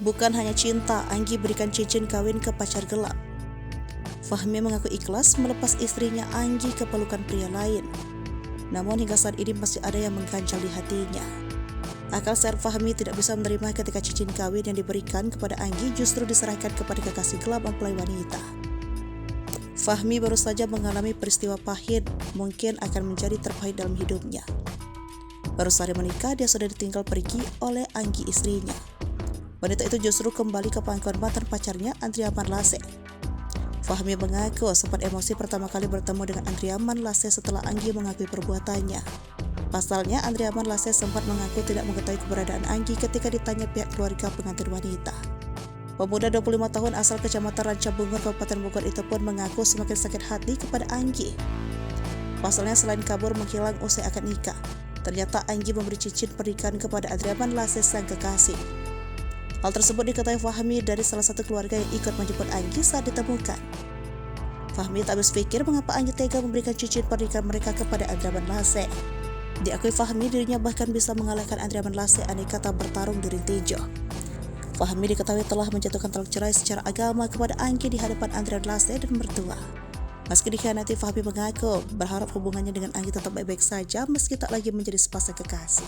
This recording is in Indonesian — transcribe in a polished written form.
Bukan hanya cinta, Anggi berikan cincin kawin ke pacar gelap. Fahmi mengaku ikhlas melepas istrinya Anggi ke pelukan pria lain. Namun hingga saat ini masih ada yang mengganjal di hatinya. Akal sehat Fahmi tidak bisa menerima ketika cincin kawin yang diberikan kepada Anggi justru diserahkan kepada kekasih gelap mempelai wanita. Fahmi baru saja mengalami peristiwa pahit, mungkin akan menjadi terpahit dalam hidupnya. Baru sehari menikah, dia sudah ditinggal pergi oleh Anggi istrinya. Wanita itu justru kembali ke pangkuan mantan pacarnya, Andriaman Lase. Fahmi mengaku sempat emosi pertama kali bertemu dengan Andriaman Lase setelah Anggi mengakui perbuatannya. Pasalnya, Andriaman Lase sempat mengaku tidak mengetahui keberadaan Anggi ketika ditanya pihak keluarga pengantin wanita. Pemuda 25 tahun asal Kecamatan Rancabungur, Kabupaten Bogor itu pun mengaku semakin sakit hati kepada Anggi. Pasalnya selain kabur menghilang usai akad nikah, ternyata Anggi memberi cincin pernikahan kepada Andriaman Lase sang kekasih. Hal tersebut diketahui Fahmi dari salah satu keluarga yang ikut menjemput Anggi saat ditemukan. Fahmi tak habis pikir mengapa Anggi tega memberikan cincin pernikahan mereka kepada Andriaman Lase. Diakui Fahmi dirinya bahkan bisa mengalahkan Andriaman Lase andai kata bertarung di ring tinju. Fahmi diketahui telah menjatuhkan talak cerai secara agama kepada Anggi di hadapan Andriaman Lase dan mertua. Meski dikhianati, Fahmi mengaku berharap hubungannya dengan Anggi tetap baik-baik saja meski tak lagi menjadi sepasang kekasih.